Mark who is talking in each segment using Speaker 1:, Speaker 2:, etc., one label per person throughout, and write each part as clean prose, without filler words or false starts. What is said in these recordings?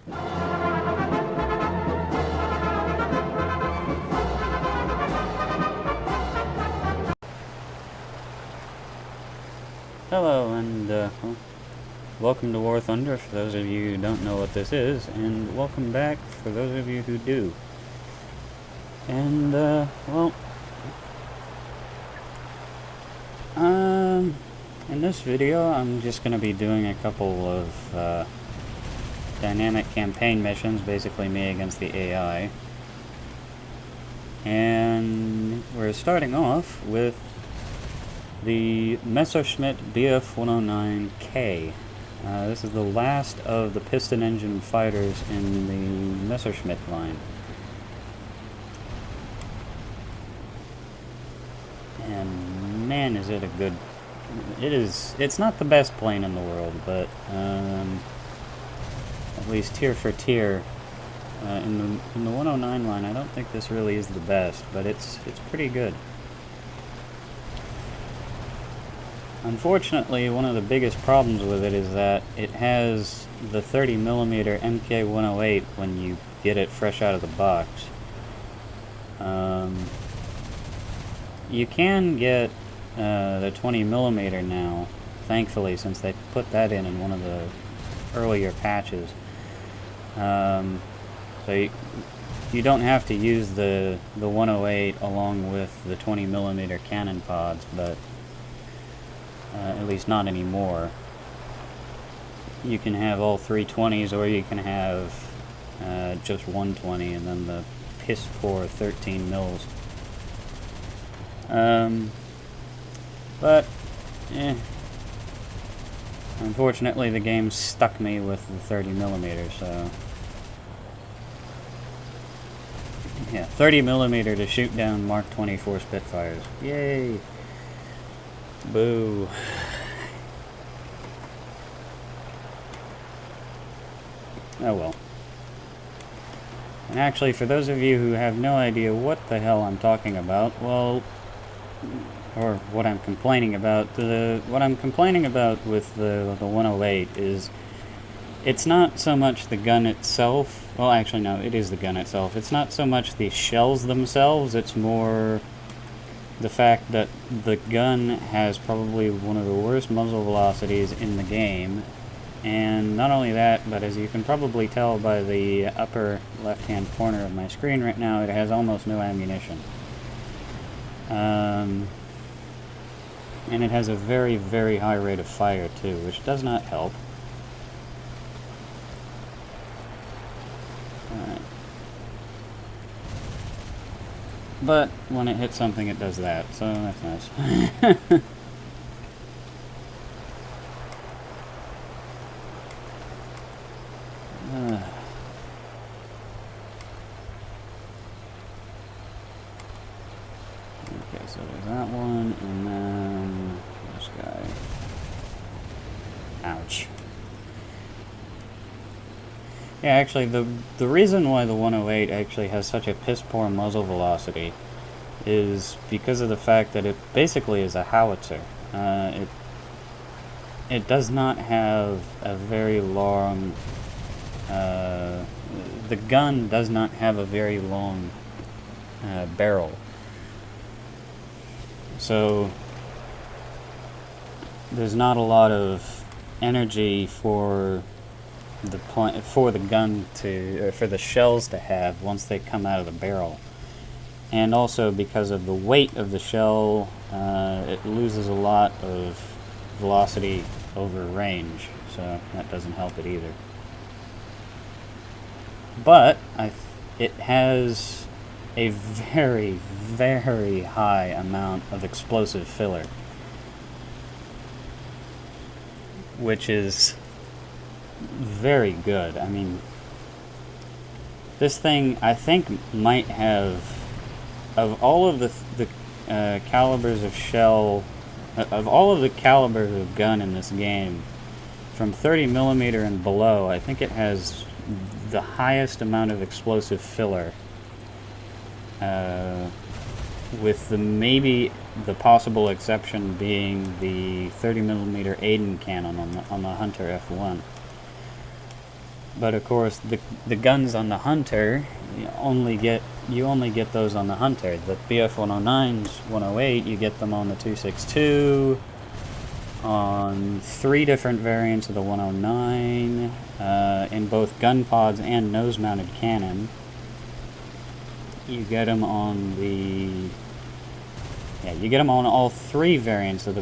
Speaker 1: Hello, and well, welcome to War Thunder for those of you who don't know what this is, and welcome back for those of you who do. And, well, in this video I'm just going to be doing a couple of dynamic campaign missions, basically me against the AI. And we're starting off with the Messerschmitt Bf 109K. This is the last of the piston engine fighters in the Messerschmitt line. And man, is it a good... It's not the best plane in the world, but at least tier for tier, in the 109 line, I don't think this really is the best, but it's pretty good. Unfortunately, one of the biggest problems with it is that it has the 30mm MK108 when you get it fresh out of the box. You can get the 20mm now, thankfully, since they put that in one of the earlier patches. So you don't have to use the 108 along with the 20mm cannon pods, but at least not anymore. You can have all 320s, or you can have just 120 and then the piss poor 13 mils. But unfortunately the game stuck me with the 30mm, so yeah, 30mm to shoot down Mark 24 Spitfires. Yay! Boo. Oh well. And actually, for those of you who have no idea what the hell I'm talking about, well, or what I'm complaining about, what I'm complaining about with the 108 is it's not so much the gun itself. Well, actually, no, it is the gun itself. It's not so much the shells themselves, it's more the fact that the gun has probably one of the worst muzzle velocities in the game. And not only that, but as you can probably tell by the upper left-hand corner of my screen right now, it has almost no ammunition. And it has a very, very high rate of fire too, which does not help. Alright. But when it hits something, it does that, so that's nice. Okay, so there's that one, and then this guy. Ouch. Yeah, actually, the reason why the 108 actually has such a piss-poor muzzle velocity is because of the fact that it basically is a howitzer. It does not have a very long... the gun does not have a very long barrel. So there's not a lot of energy for the gun to, or for the shells to have once they come out of the barrel. And also because of the weight of the shell, it loses a lot of velocity over range, so that doesn't help it either. But it has a very, very high amount of explosive filler, which is very good. I mean, this thing, I think, might have, of all of the calibers of shell, of all of the calibers of gun in this game, from 30mm and below, I think it has the highest amount of explosive filler, with maybe the possible exception being the 30mm Aiden cannon on the Hunter F1. But of course, the guns on the Hunter, you only get those on the Hunter. The BF-109s, 108, you get them on the 262, on 3 different variants of the 109, in both gun pods and nose-mounted cannon. You get them on the you get them on all 3 variants of the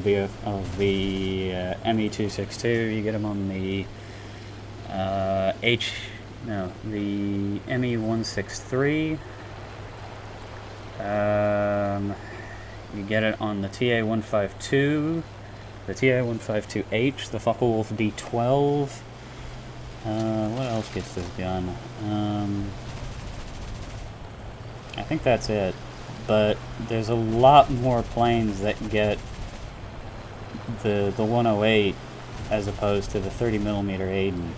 Speaker 1: ME262. You get them on the the ME163. You get it on the TA152, the TA152H, the Focke-Wulf D12. What else gets this gun? I think that's it. But there's a lot more planes that get the 108 as opposed to the 30mm Aiden.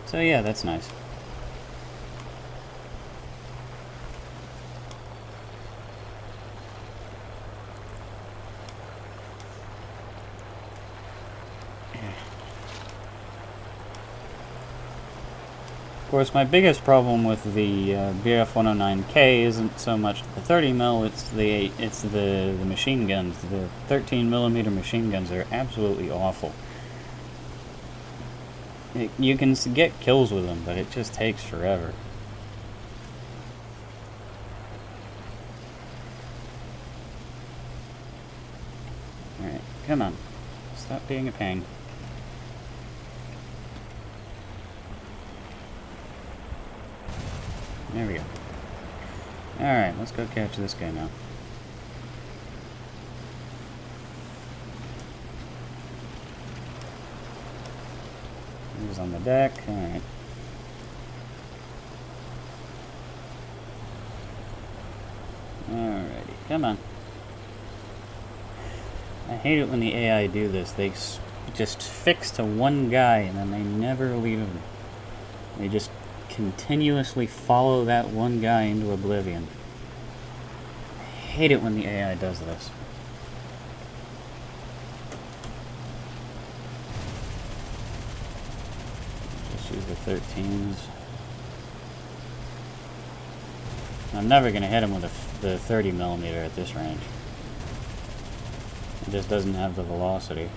Speaker 1: So yeah, that's nice. Of course, my biggest problem with the BF-109K isn't so much the 30mm, it's the machine guns. The 13mm machine guns are absolutely awful. You can get kills with them, but it just takes forever. Alright, come on. Stop being a pain. There we go. Alright, let's go catch this guy now. He's on the deck. Alright. Alrighty, come on. I hate it when the AI do this. They just fix to one guy and then they never leave him. They just continuously follow that one guy into oblivion. I hate it when the AI does this. Just use the 13s. I'm never going to hit him with the 30mm at this range. It just doesn't have the velocity.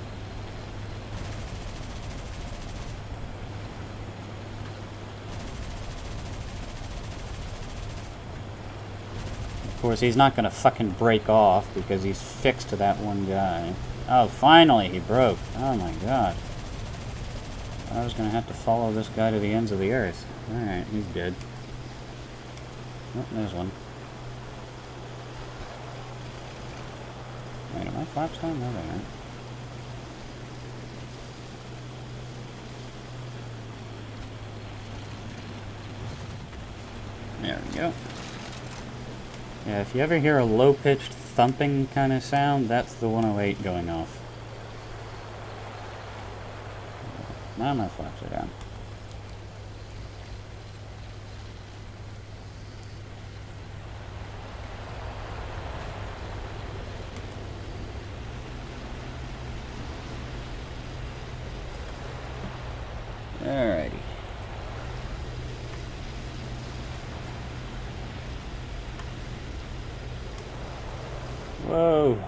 Speaker 1: Of course, he's not going to fucking break off because he's fixed to that one guy. Oh, finally he broke. Oh my god. I was going to have to follow this guy to the ends of the earth. Alright, he's dead. Oh, there's one. Wait, are my flaps on? No, they're not. There we go. Yeah, if you ever hear a low-pitched thumping kind of sound, that's the 108 going off. Now my flaps are down. Alrighty. Whoa.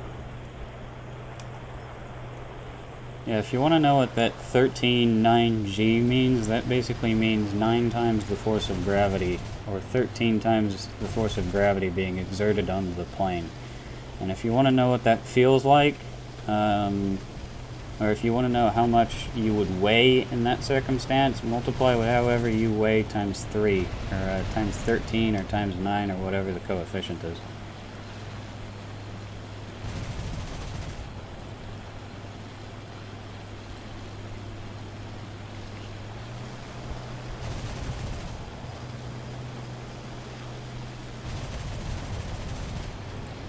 Speaker 1: Yeah, if you want to know what that 13.9G means, that basically means 9 times the force of gravity, or 13 times the force of gravity being exerted onto the plane. And if you want to know what that feels like, or if you want to know how much you would weigh in that circumstance, multiply with however you weigh times 3, or times 13, or times 9, or whatever the coefficient is.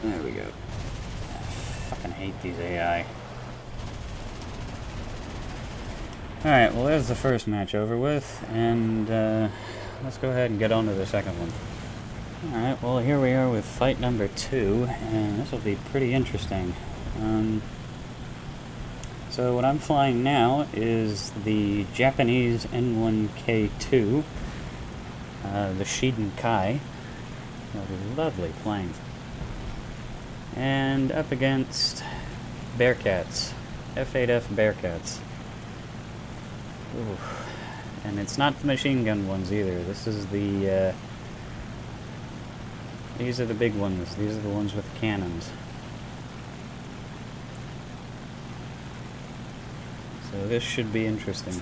Speaker 1: There we go. I fucking hate these AI. Alright, well there's the first match over with, and let's go ahead and get on to the second one. Alright, well here we are with fight number 2, and this will be pretty interesting. So what I'm flying now is the Japanese N1K2, the Shiden Kai. A lovely plane. And up against Bearcats, F-8F Bearcats. Ooh. And it's not the machine gun ones either. This is the, these are the big ones. These are the ones with cannons. So this should be interesting.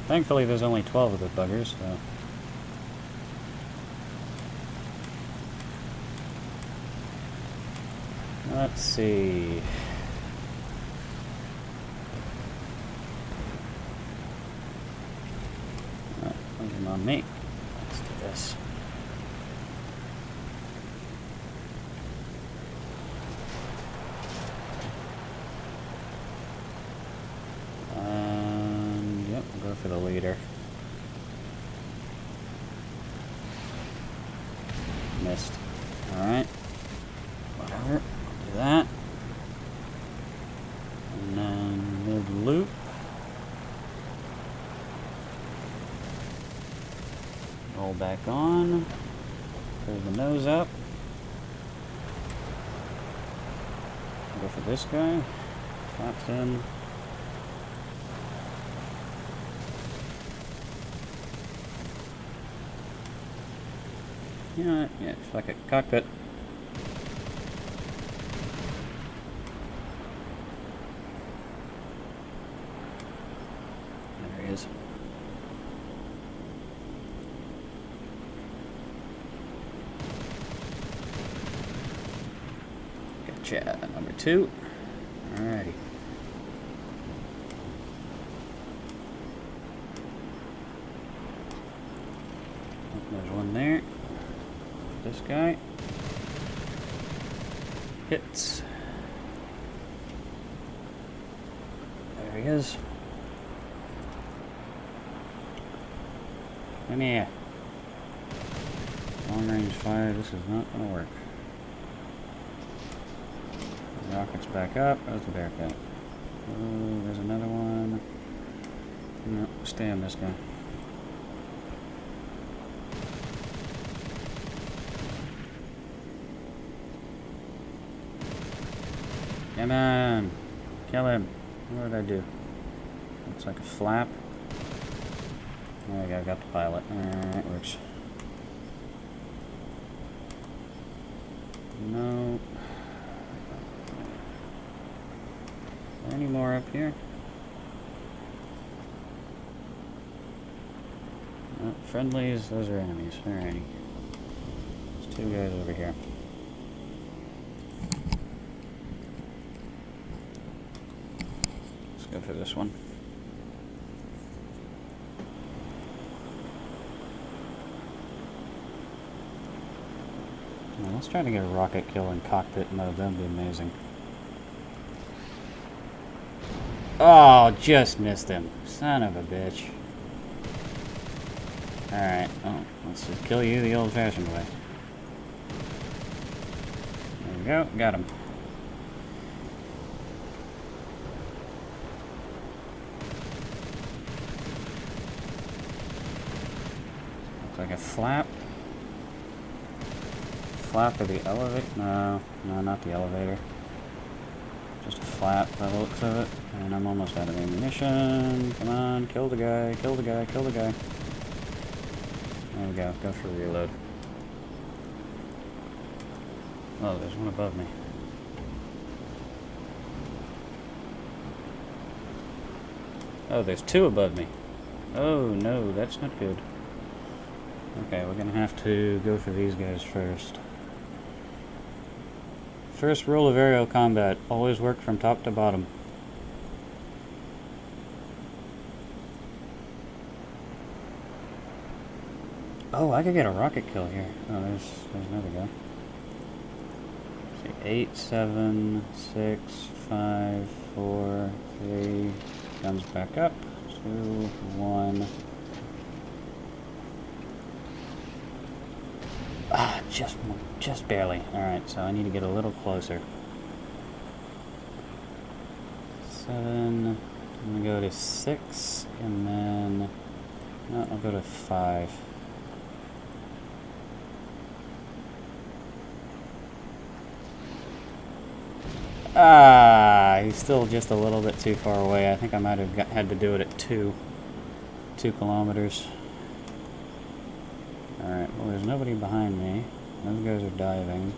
Speaker 1: Thankfully there's only 12 of the buggers, so... Let's see... Oh, on me. Let's do this. Yep, we'll go for the leader. Missed. Alright. Whatever. I'll do that. And then mid-loop. Roll back on. Pull the nose up. Go for this guy. Flaps in. You know what? Yeah, fuck it. Cockpit. There he is. Gotcha. Number 2. Alrighty. There's one there. This guy. Hits. There he is. Come here. Long range fire, this is not gonna work. The rocket's back up. There's the Bearcat. Oh, there's another one. No, stay on this guy. Come on! Kill him! What did I do? Looks like a flap. There we go, got the pilot. Alright, works. No. Are there any more up here? No, friendlies, those are enemies. Alrighty. There's 2 guys over here. Go for this one. Now let's try to get a rocket kill in cockpit mode. That'd be amazing. Oh, just missed him. Son of a bitch. Alright, well, let's just kill you the old-fashioned way. There we go, got him. Like a flap. Flap of the elevator? No, not the elevator. Just a flap by the looks of it. And I'm almost out of ammunition. Come on, kill the guy, kill the guy, kill the guy. There we go, go for reload. Oh, there's one above me. Oh, there's 2 above me. Oh no, that's not good. Okay, we're gonna have to go for these guys first. First rule of aerial combat, always work from top to bottom. Oh, I could get a rocket kill here. Oh, there's another guy. Let's see, 8, 7, 6, 5, 4, 3. Guns back up. 2, 1. Ah, just barely. Alright, so I need to get a little closer. 7. I'm gonna go to 6, and then... No, I'll go to 5. Ah, he's still just a little bit too far away. I think I might have had to do it at 2 kilometers. Alright, well there's nobody behind me. Those guys are diving.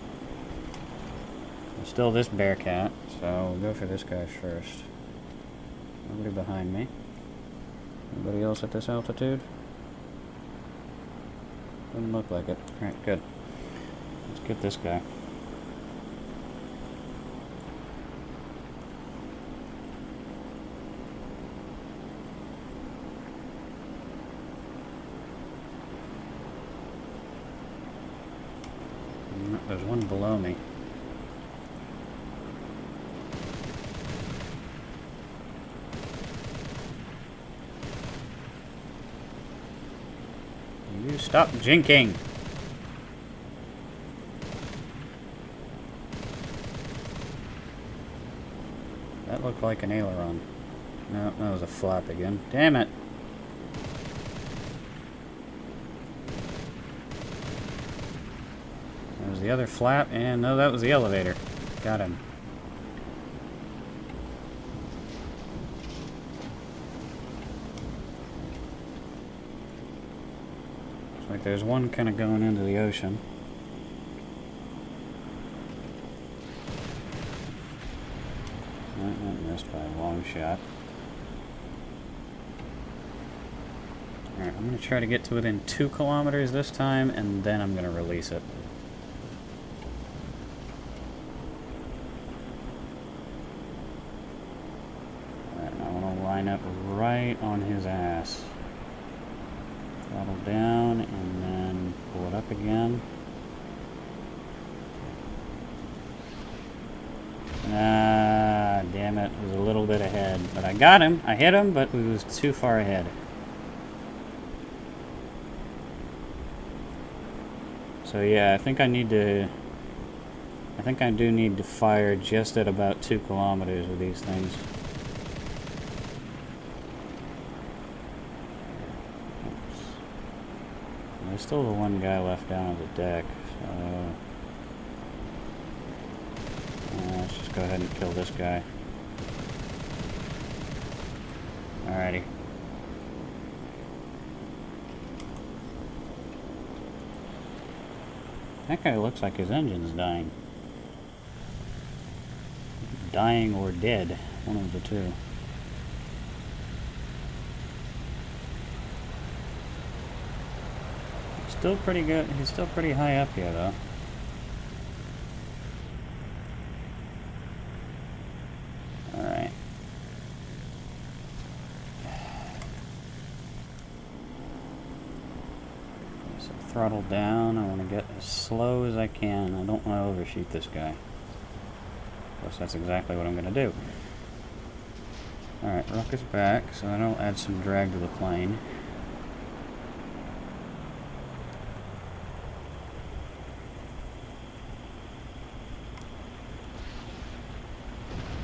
Speaker 1: There's still this bearcat, so we'll go for this guy first. Nobody behind me. Anybody else at this altitude? Doesn't look like it. Alright, good. Let's get this guy. There's one below me. You stop jinking! That looked like an aileron. No, that was a flap again. Damn it! That was the other flap, and no, that was the elevator. Got him. Looks like there's one kind of going into the ocean. That missed by a long shot. Alright, I'm going to try to get to within 2 kilometers this time, and then I'm going to release it. Line up right on his ass. Throttle down and then pull it up again. Ah, damn it. It was a little bit ahead. But I got him. I hit him, but he was too far ahead. So yeah, I think I do need to fire just at about 2 kilometers with these things. There's still the one guy left down on the deck, so... let's just go ahead and kill this guy. Alrighty. That guy looks like his engine's dying. Dying or dead. One of the two. Still pretty good. He's still pretty high up here, though. Alright. So throttle down. I want to get as slow as I can. I don't want to overshoot this guy. Of course, that's exactly what I'm going to do. Alright, rocket's back, so that'll add some drag to the plane.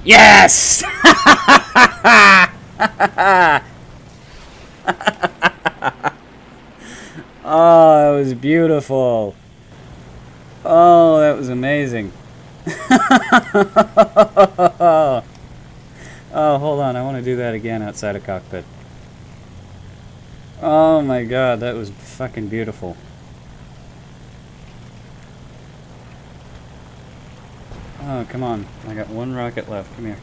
Speaker 1: Yes! Oh, that was beautiful. Oh, that was amazing. Oh, hold on. I want to do that again outside a cockpit. Oh my god, that was fucking beautiful. Oh, come on. I got one rocket left. Come here.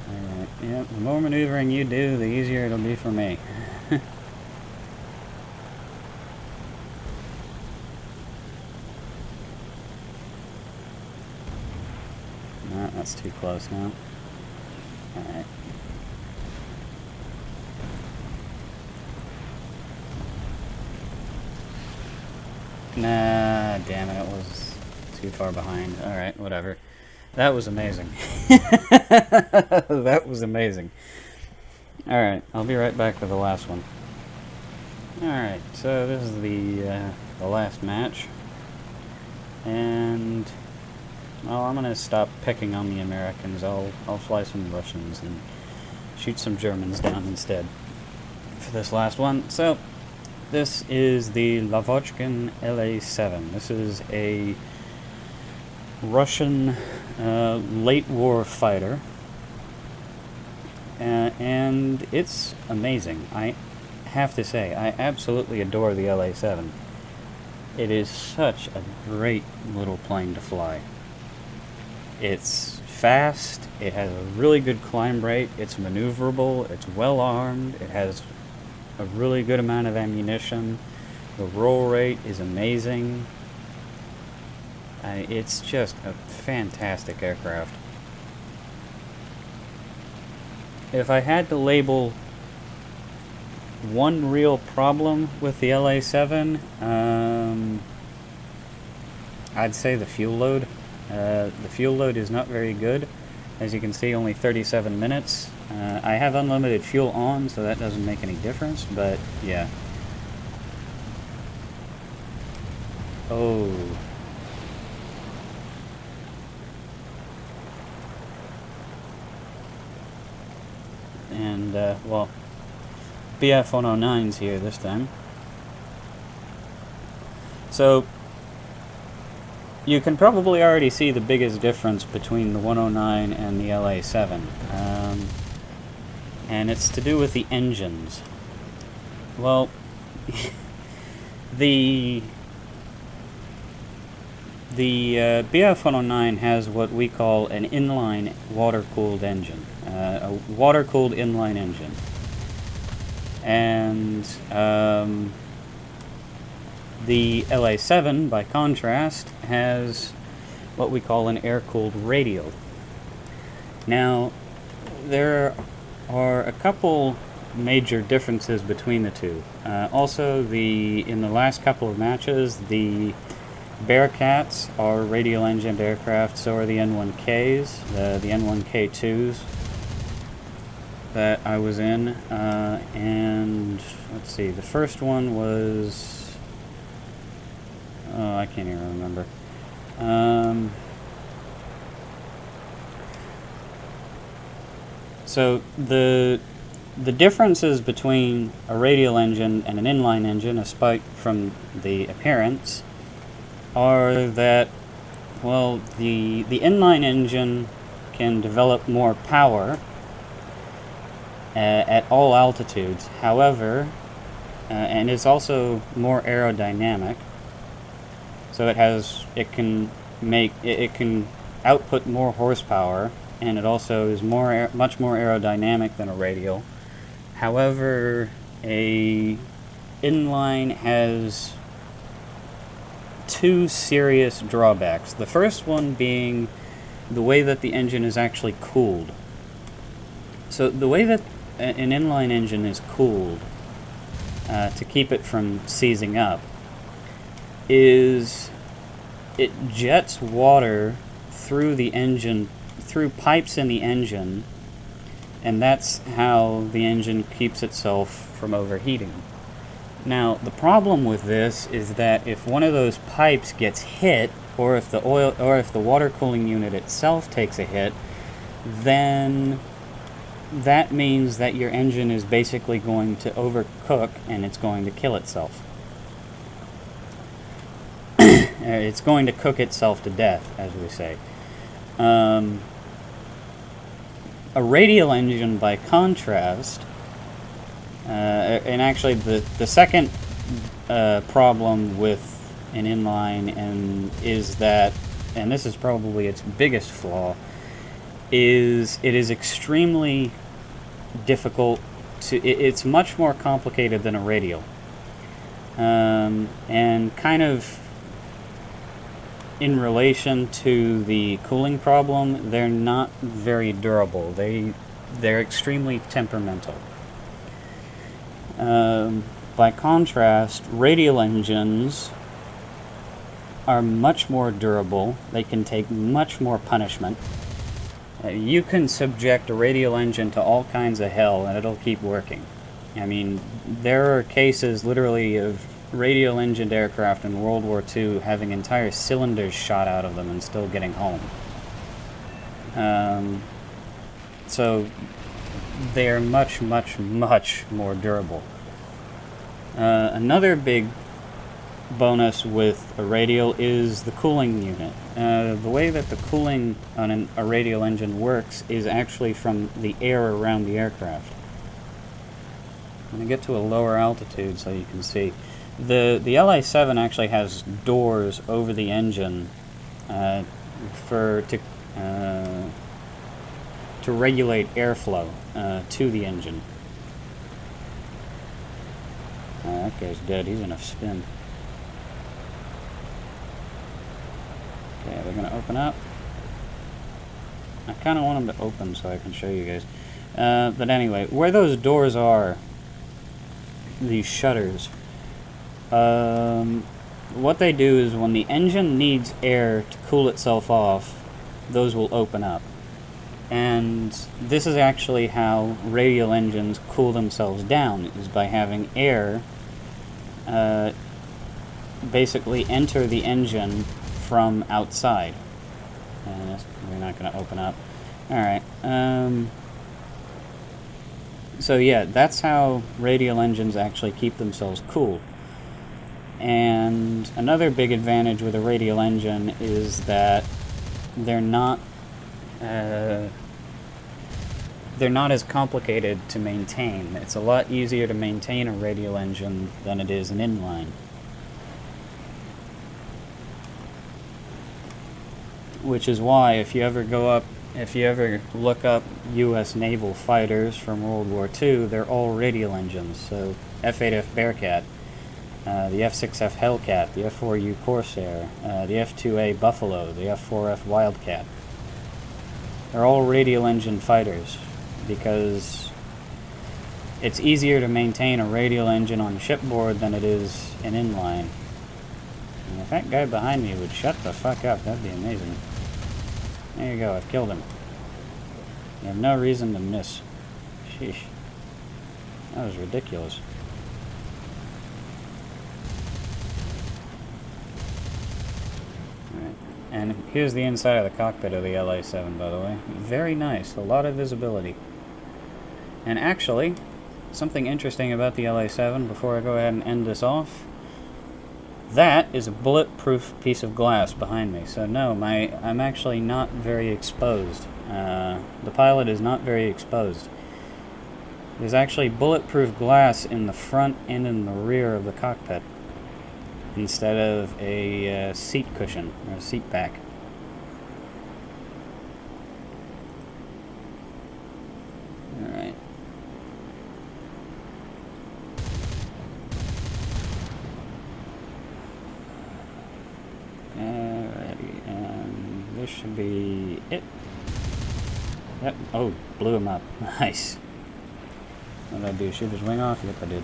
Speaker 1: Alright, yep. The more maneuvering you do, the easier it'll be for me. No, that's too close now. Alright. Nah, damn it, it was too far behind. Alright, whatever. That was amazing. That was amazing. Alright, I'll be right back for the last one. Alright, so this is the last match. And, well, I'm gonna stop picking on the Americans. I'll fly some Russians and shoot some Germans down instead for this last one. So, this is the Lavochkin LA-7. This is a Russian late war fighter. And it's amazing. I have to say, I absolutely adore the LA-7. It is such a great little plane to fly. It's fast, it has a really good climb rate, it's maneuverable, it's well armed, it has a really good amount of ammunition, the roll rate is amazing. It's just a fantastic aircraft. If I had to label one real problem with the LA-7, I'd say the fuel load. The fuel load is not very good. As you can see, only 37 minutes. I have unlimited fuel on, so that doesn't make any difference, but yeah. Oh. And, well, BF 109's here this time. So, you can probably already see the biggest difference between the 109 and the LA-7. And it's to do with the engines. Well, the BF 109 has what we call an inline water-cooled engine. A water-cooled inline engine. And the LA-7, by contrast, has what we call an air-cooled radial. Now, there are a couple major differences between the two. Also, in the last couple of matches, the Bearcats are radial-engined aircraft, so are the N1Ks, the N1K2s that I was in, and let's see, the first one was, oh, I can't even remember. So the differences between a radial engine and an inline engine, aside from the appearance, are that, well, the inline engine can develop more power at all altitudes. However, and it's also more aerodynamic. So it can output more horsepower, and it also is much more aerodynamic than a radial. However, a inline has two serious drawbacks. The first one being the way that the engine is actually cooled. So the way that an inline engine is cooled to keep it from seizing up is it jets water through the engine, through pipes in the engine, and that's how the engine keeps itself from overheating. Now, the problem with this is that if one of those pipes gets hit, or if the water cooling unit itself takes a hit, then that means that your engine is basically going to overcook and it's going to kill itself. It's going to cook itself to death, as we say. A radial engine, by contrast, and actually the second problem with an inline is that, and this is probably its biggest flaw, is it is extremely difficult to, it's much more complicated than a radial. And kind of in relation to the cooling problem, they're not very durable. They're extremely temperamental. By contrast, radial engines are much more durable. They can take much more punishment. You can subject a radial engine to all kinds of hell and it'll keep working. I mean, there are cases literally of radial engined aircraft in World War II having entire cylinders shot out of them and still getting home. So they are much, much, much more durable. Another big bonus with a radial is the cooling unit. The way that the cooling on a radial engine works is actually from the air around the aircraft. I'm going to get to a lower altitude so you can see. The LA-7 actually has doors over the engine to regulate airflow to the engine. That guy's dead. He's in a spin. Okay, they're going to open up. I kind of want them to open so I can show you guys. But anyway, where those doors are, these shutters, what they do is when the engine needs air to cool itself off, those will open up. And this is actually how radial engines cool themselves down, is by having air basically enter the engine from outside. And we're not going to open up. Alright. So yeah, that's how radial engines actually keep themselves cool. And another big advantage with a radial engine is that they're not as complicated to maintain. It's a lot easier to maintain a radial engine than it is an inline. Which is why if you ever look up U.S. naval fighters from World War II, they're all radial engines. So F-8F Bearcat, the F-6F Hellcat, the F-4U Corsair, the F-2A Buffalo, the F-4F Wildcat. They're all radial engine fighters because it's easier to maintain a radial engine on shipboard than it is an inline. And if that guy behind me would shut the fuck up, that'd be amazing. There you go, I've killed him. You have no reason to miss. Sheesh. That was ridiculous. Alright, and here's the inside of the cockpit of the LA-7, by the way. Very nice, a lot of visibility. And actually, something interesting about the LA-7, before I go ahead and end this off, that is a bulletproof piece of glass behind me. So no, I'm actually not very exposed. The pilot is not very exposed. There's actually bulletproof glass in the front and in the rear of the cockpit instead of a seat cushion or a seat back. Alright. Alrighty, and this should be it. Yep. Oh, blew him up. Nice. What did I do? Shoot his wing off? Yep, I did.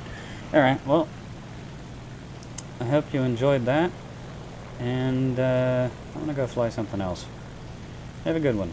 Speaker 1: Alright, well, I hope you enjoyed that. And I'm going to go fly something else. Have a good one.